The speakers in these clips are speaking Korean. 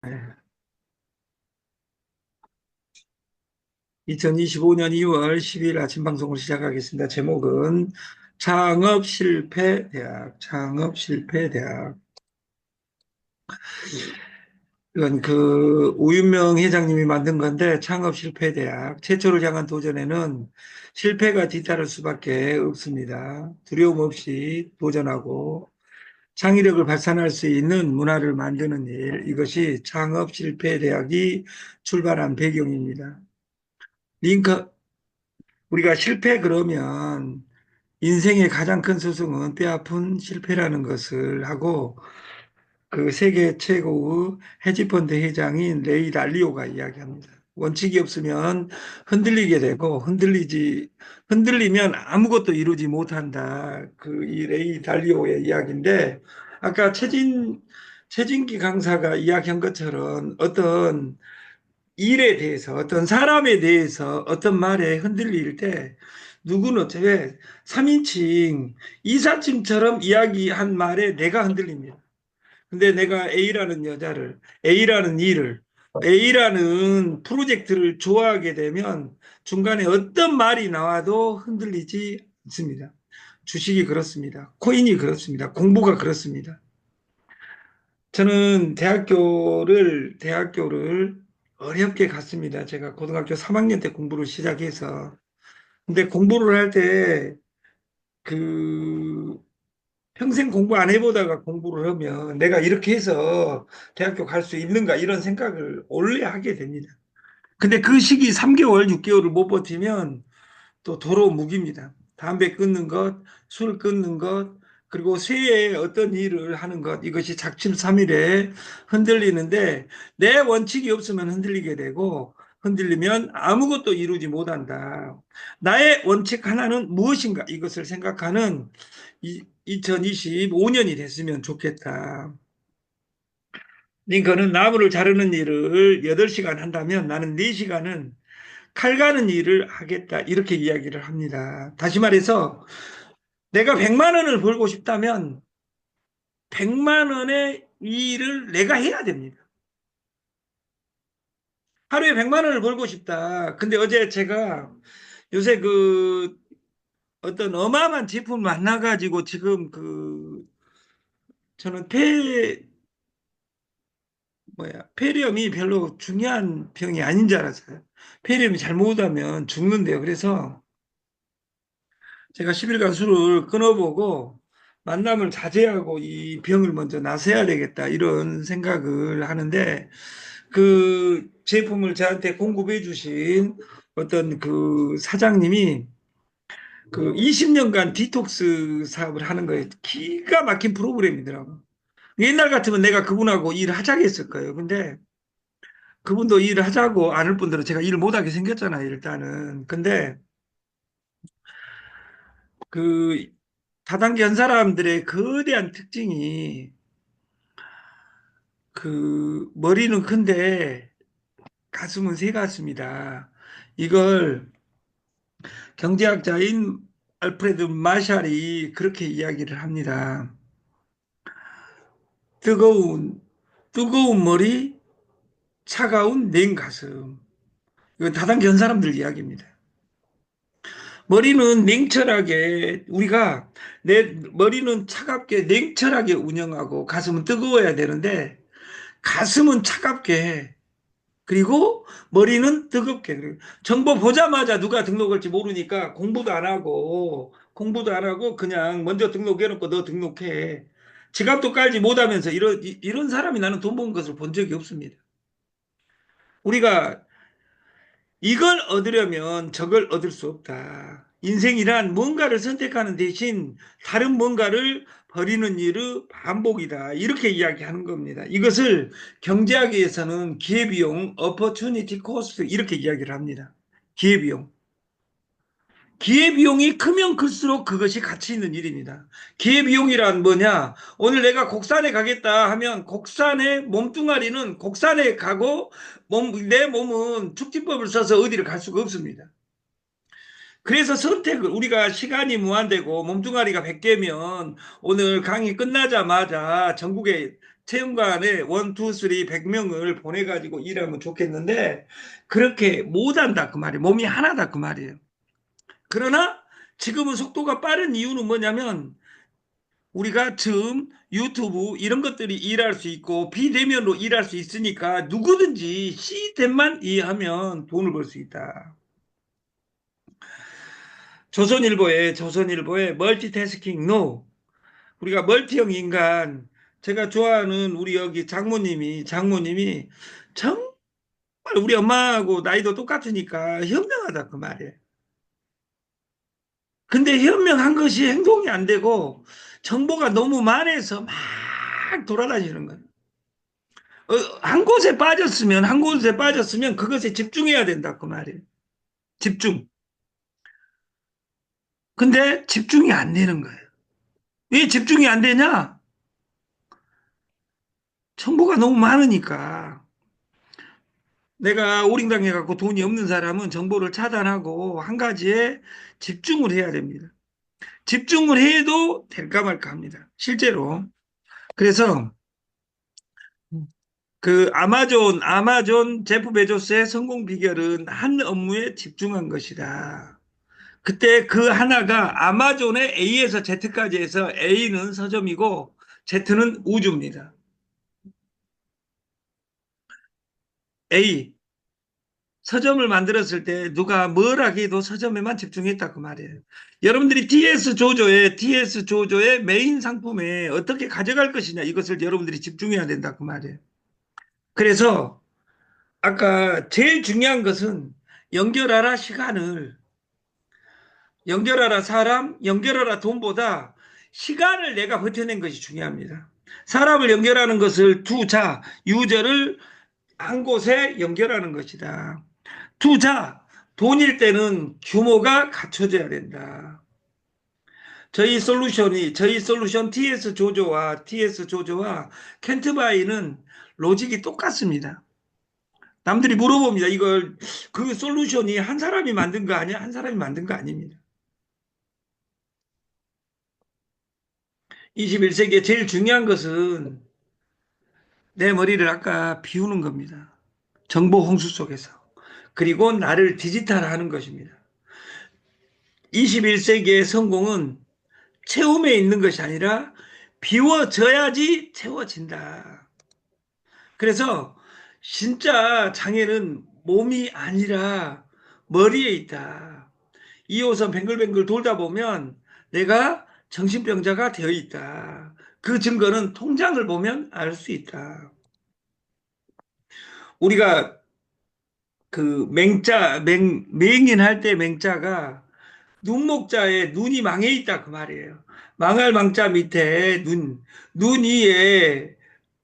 네. 2025년 2월 10일 아침 방송을 시작하겠습니다. 제목은 창업실패대학. 이건 우윤명 회장님이 만든 건데, 창업실패대학. 최초를 향한 도전에는 실패가 뒤따를 수밖에 없습니다. 두려움 없이 도전하고 창의력을 발산할 수 있는 문화를 만드는 일. 이것이 창업실패대학이 출발한 배경입니다. 링컨, 우리가 실패 그러면 인생의 가장 큰 스승은 뼈아픈 실패라는 것을 하고 그 세계 최고의 헤지펀드 회장인 레이 달리오가 이야기합니다. 원칙이 없으면 흔들리게 되고 흔들리면 아무것도 이루지 못한다. 이 레이 달리오의 이야기인데 아까 최진기 강사가 이야기한 것처럼 어떤 일에 대해서 어떤 사람에 대해서 어떤 말에 흔들릴 때 누구는 왜 3인칭 이삿짐처럼 이야기한 말에 내가 흔들립니다. 근데 내가 A라는 일을 A라는 프로젝트를 좋아하게 되면 중간에 어떤 말이 나와도 흔들리지 않습니다. 주식이 그렇습니다. 코인이 그렇습니다. 공부가 그렇습니다. 저는 대학교를 어렵게 갔습니다. 제가 고등학교 3학년 때 공부를 시작해서. 근데 공부를 할 때, 그, 평생 공부 안 해보다가 공부를 하면 내가 이렇게 해서 대학교 갈 수 있는가 이런 생각을 원래 하게 됩니다. 근데 그 시기 3개월, 6개월을 못 버티면 또 도로 무기입니다. 담배 끊는 것, 술 끊는 것, 그리고 쇠에 어떤 일을 하는 것, 이것이 작심삼일에 흔들리는데 내 원칙이 없으면 흔들리게 되고 흔들리면 아무것도 이루지 못한다. 나의 원칙 하나는 무엇인가 이것을 생각하는 2025년이 됐으면 좋겠다. 링컨은 나무를 자르는 일을 8시간 한다면 나는 4시간은 칼 가는 일을 하겠다. 이렇게 이야기를 합니다. 다시 말해서 내가 100만 원을 벌고 싶다면 100만 원의 일을 내가 해야 됩니다. 하루에 100만 원을 벌고 싶다. 근데 어제 제가 요새 어떤 어마어마한 제품을 만나가지고 지금 저는 폐렴이 별로 중요한 병이 아닌 줄 알았어요. 폐렴이 잘못하면 죽는데요. 그래서 제가 10일간 술을 끊어보고 만남을 자제하고 이 병을 먼저 나서야 되겠다 이런 생각을 하는데 그 제품을 저한테 공급해 주신 어떤 그 사장님이 20년간 디톡스 사업을 하는 거예요. 기가 막힌 프로그램이더라고. 옛날 같으면 내가 그분하고 일을 하자고 했을 거예요. 근데 그분도 일을 하자고 안 할 분들은 제가 일을 못하게 생겼잖아요, 일단은. 근데 그 다단계 한 사람들의 거대한 특징이 머리는 큰데 가슴은 새 가슴이다. 이걸 경제학자인 알프레드 마샬이 그렇게 이야기를 합니다. 뜨거운 뜨거운 머리, 차가운 냉 가슴. 이건 다단계 한 사람들 이야기입니다. 머리는 냉철하게 우리가 내 머리는 차갑게 냉철하게 운영하고 가슴은 뜨거워야 되는데 가슴은 차갑게 그리고 머리는 뜨겁게 정보 보자마자 누가 등록할지 모르니까 공부도 안 하고 그냥 먼저 등록해놓고 너 등록해 지갑도 깔지 못하면서 이런 사람이 나는 돈 번 것을 본 적이 없습니다. 우리가 이걸 얻으려면 저걸 얻을 수 없다. 인생이란 뭔가를 선택하는 대신 다른 뭔가를 버리는 일의 반복이다. 이렇게 이야기하는 겁니다. 이것을 경제학에서는 기회비용, opportunity cost 이렇게 이야기를 합니다. 기회비용. 기회비용이 크면 클수록 그것이 가치 있는 일입니다. 기회비용이란 뭐냐? 오늘 내가 곡산에 가겠다 하면 곡산의 몸뚱아리는 곡산에 가고 내 몸은 축지법을 써서 어디를 갈 수가 없습니다. 그래서 선택을 우리가 시간이 무한되고 몸뚱아리가 100개면 오늘 강의 끝나자마자 전국에 체험관에 원, 투, 쓰리 100명을 보내가지고 일하면 좋겠는데 그렇게 못한다 그 말이에요. 몸이 하나다 그 말이에요. 그러나 지금은 속도가 빠른 이유는 뭐냐면 우리가 즈음, 유튜브 이런 것들이 일할 수 있고 비대면으로 일할 수 있으니까 누구든지 시스템만 이해하면 돈을 벌 수 있다. 조선일보에 멀티태스킹 노. 우리가 멀티형 인간, 제가 좋아하는 우리 여기 장모님이 정말 우리 엄마하고 나이도 똑같으니까 현명하다 그 말이에요. 근데 현명한 것이 행동이 안 되고 정보가 너무 많아서 막 돌아다니는 거예요. 한 곳에 빠졌으면 그것에 집중해야 된다 그 말이에요. 집중. 근데 집중이 안 되는 거예요. 왜 집중이 안 되냐? 정보가 너무 많으니까. 내가 오링당해 갖고 돈이 없는 사람은 정보를 차단하고 한 가지에 집중을 해야 됩니다. 집중을 해도 될까 말까 합니다. 실제로. 그래서 그 아마존 제프 베조스의 성공 비결은 한 업무에 집중한 것이다. 그때 그 하나가 아마존의 A에서 Z까지 해서 A는 서점이고 Z는 우주입니다. A. 서점을 만들었을 때 누가 뭘 하기도 서점에만 집중했다 그 말이에요. 여러분들이 TS 조조의 메인 상품에 어떻게 가져갈 것이냐 이것을 여러분들이 집중해야 된다 그 말이에요. 그래서 아까 제일 중요한 것은 연결하라 시간을, 연결하라 사람, 연결하라 돈보다 시간을 내가 버텨낸 것이 중요합니다. 사람을 연결하는 것을 투자, 유저를 한 곳에 연결하는 것이다. 투자, 돈일 때는 규모가 갖춰져야 된다. 저희 솔루션 TS 조조와 켄트바이는 로직이 똑같습니다. 남들이 물어봅니다. 이걸, 그 솔루션이 한 사람이 만든 거 아니야? 한 사람이 만든 거 아닙니다. 21세기에 제일 중요한 것은 내 머리를 아까 비우는 겁니다. 정보 홍수 속에서. 그리고 나를 디지털화하는 것입니다. 21세기의 성공은 채움에 있는 것이 아니라 비워져야지 채워진다. 그래서 진짜 장애는 몸이 아니라 머리에 있다. 2호선 뱅글뱅글 돌다 보면 내가 정신병자가 되어 있다. 그 증거는 통장을 보면 알 수 있다. 우리가 그 맹인할 때 맹자가 눈목자에 눈이 망해 있다 그 말이에요. 망할 망자 밑에 눈 위에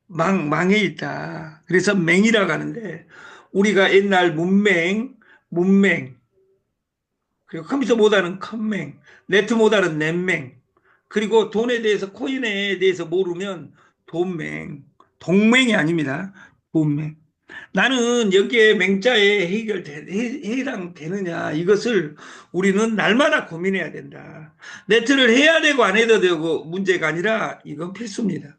망해 있다. 그래서 맹이라고 하는데 우리가 옛날 문맹, 그리고 컴퓨터 못하는 컴맹, 네트 못하는 넷맹, 그리고 돈에 대해서 코인에 대해서 모르면 돈맹, 동맹이 아닙니다. 돈맹. 나는 여기에 맹자에 해당되느냐 이것을 우리는 날마다 고민해야 된다. 네트를 해야 되고 안 해도 되고 문제가 아니라 이건 필수입니다.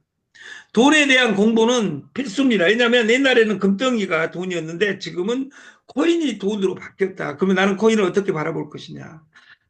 돈에 대한 공부는 필수입니다. 왜냐하면 옛날에는 금덩이가 돈이었는데 지금은 코인이 돈으로 바뀌었다. 그러면 나는 코인을 어떻게 바라볼 것이냐.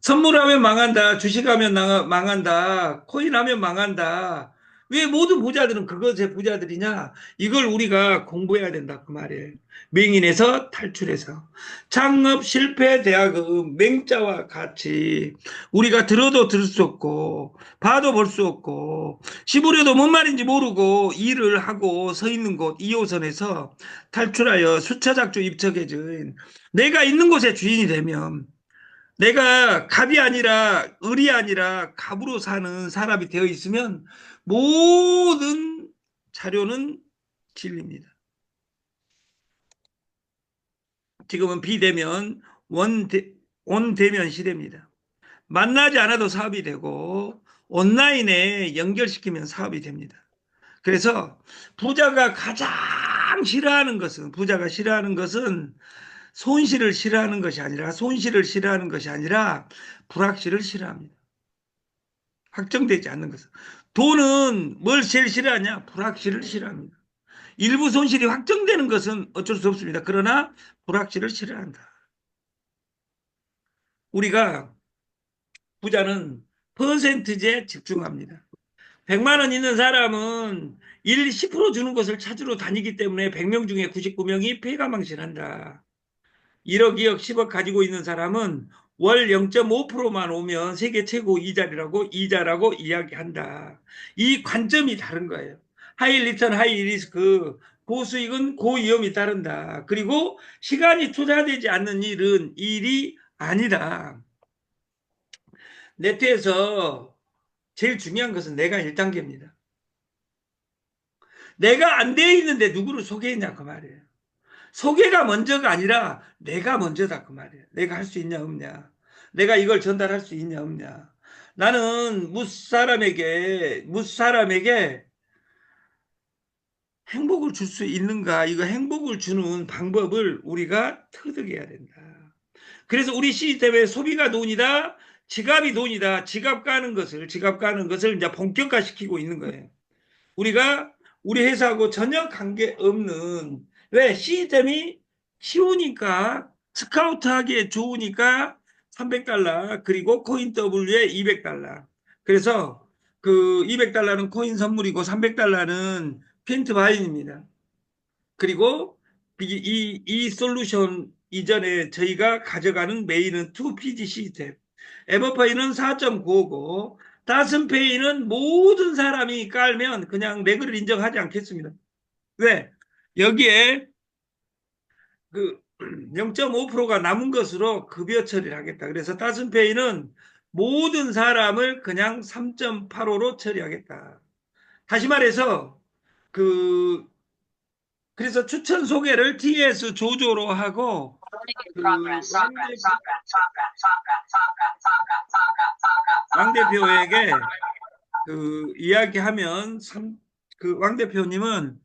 선물하면 망한다. 주식하면 망한다. 코인하면 망한다. 왜 모든 부자들은 그것의 부자들이냐? 이걸 우리가 공부해야 된다. 그 말이에요. 맹인에서 탈출해서. 창업 실패 대학은 맹자와 같이 우리가 들어도 들을 수 없고 봐도 볼 수 없고 씹으려도 뭔 말인지 모르고 일을 하고 서 있는 곳 2호선에서 탈출하여 수차작조 입척해진 내가 있는 곳의 주인이 되면 내가 갑이 아니라 을이 아니라 갑으로 사는 사람이 되어 있으면 모든 자료는 진리입니다. 지금은 비대면 원대면 시대입니다. 만나지 않아도 사업이 되고 온라인에 연결시키면 사업이 됩니다. 그래서 부자가 싫어하는 것은 손실을 싫어하는 것이 아니라 불확실을 싫어합니다. 확정되지 않는 것은. 돈은 뭘 제일 싫어하냐? 불확실을 싫어합니다. 일부 손실이 확정되는 것은 어쩔 수 없습니다. 그러나 불확실을 싫어한다. 우리가 부자는 퍼센트제에 집중합니다. 100만 원 있는 사람은 1, 10% 주는 것을 찾으러 다니기 때문에 100명 중에 99명이 폐가망신한다. 1억, 2억, 10억 가지고 있는 사람은 월 0.5%만 오면 세계 최고 이자라고 이야기한다. 이 관점이 다른 거예요. 하이 리턴, 하이 리스크, 고수익은 고위험이 따른다. 그리고 시간이 투자되지 않는 일은 일이 아니다. 네트에서 제일 중요한 것은 내가 1단계입니다. 내가 안 돼 있는데 누구를 소개했냐 그 말이에요. 소개가 먼저가 아니라 내가 먼저다 그 말이에요. 내가 할 수 있냐 없냐. 내가 이걸 전달할 수 있냐 없냐. 나는 무사람에게 행복을 줄 수 있는가. 이거 행복을 주는 방법을 우리가 터득해야 된다. 그래서 우리 시스템의 소비가 돈이다. 지갑이 돈이다. 지갑 가는 것을 이제 본격화시키고 있는 거예요. 우리가 우리 회사하고 전혀 관계없는 왜 시스템이 쉬우니까 스카우트하기에 좋으니까 300달러 그리고 코인 W에 200달러 그래서 그 200달러는 코인 선물이고 300달러는 핀트 바인입니다. 그리고 이 솔루션 이전에 저희가 가져가는 메인은 2PG 시스템. 에버페이는 4.95고 다슨페이는 모든 사람이 깔면 그냥 레그를 인정하지 않겠습니다. 왜? 여기에 그 0.5%가 남은 것으로 급여 처리를 하겠다. 그래서 다슨페이는 모든 사람을 그냥 3.85로 처리하겠다. 다시 말해서 그 그래서 추천 소개를 TS 조조로 하고 왕 대표에게 그 이야기하면 그왕 대표님은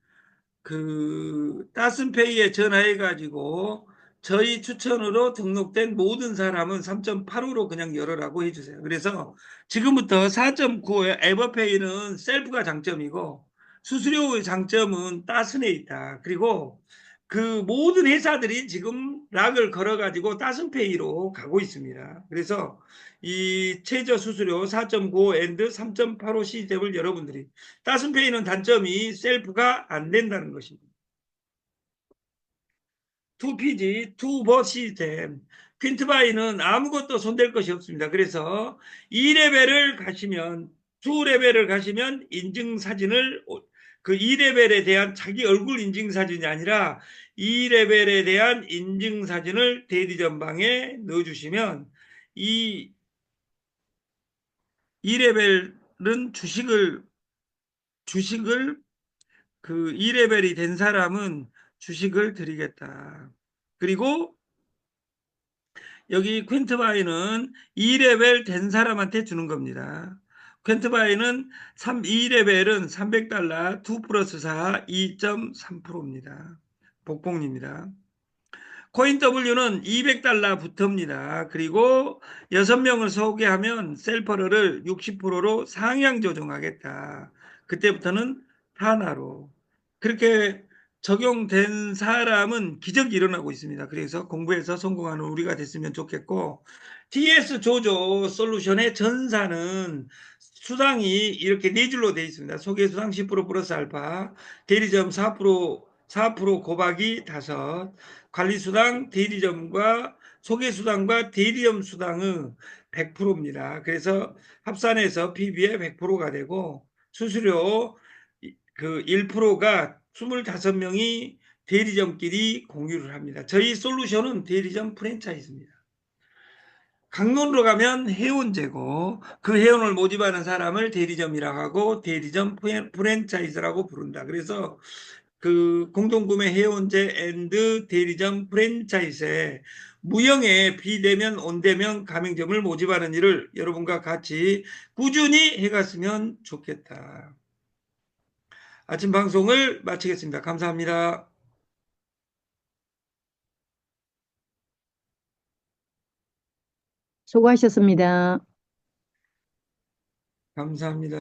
그 따슨페이에 전화해 가지고 저희 추천으로 등록된 모든 사람은 3.85로 그냥 열어라고 해주세요. 그래서 지금부터 4.9의 에버페이는 셀프가 장점이고 수수료의 장점은 따슨에 있다. 그리고 그 모든 회사들이 지금 락을 걸어가지고 따슨페이로 가고 있습니다. 그래서 이 최저 수수료 4.95 앤드 3.85 시스템을 여러분들이 따슨페이는 단점이 셀프가 안 된다는 것입니다. 2PG, 투버 시스템. 퀸트바이는 아무것도 손댈 것이 없습니다. 그래서 2레벨을 가시면, 2레벨을 가시면 인증사진을, 그 2레벨에 대한 자기 얼굴 인증사진이 아니라 2레벨에 대한 인증사진을 대리점방에 넣어주시면 이 2레벨은 주식을 그 2레벨이 된 사람은 주식을 드리겠다. 그리고 여기 퀸트바이는 2레벨 된 사람한테 주는 겁니다. 퀸트바이는 2레벨은 300달러 2 플러스 4 2.3%입니다. 복봉입니다. 코인 W는 200달러부터입니다. 그리고 6명을 소개하면 셀퍼를 60%로 상향 조정하겠다. 그때부터는 하나로. 그렇게 적용된 사람은 기적이 일어나고 있습니다. 그래서 공부해서 성공하는 우리가 됐으면 좋겠고, TS 조조 솔루션의 전사는 수당이 이렇게 네 줄로 되어 있습니다. 소개 수당 10% 플러스 알파, 대리점 4% 곱하기 5, 관리수당, 대리점과 소개수당과 대리점 수당은 100%입니다. 그래서 합산해서 PB의 100%가 되고 수수료 그 1%가 25명이 대리점끼리 공유를 합니다. 저희 솔루션은 대리점 프랜차이즈입니다. 강론으로 가면 해운제고 그 해운을 모집하는 사람을 대리점이라고 하고 대리점 프랜차이즈라고 부른다. 그래서 그 공동구매 해운제 앤드 대리점 프랜차이즈에 무형의 비대면 온대면 가맹점을 모집하는 일을 여러분과 같이 꾸준히 해갔으면 좋겠다. 아침 방송을 마치겠습니다. 감사합니다. 수고하셨습니다. 감사합니다.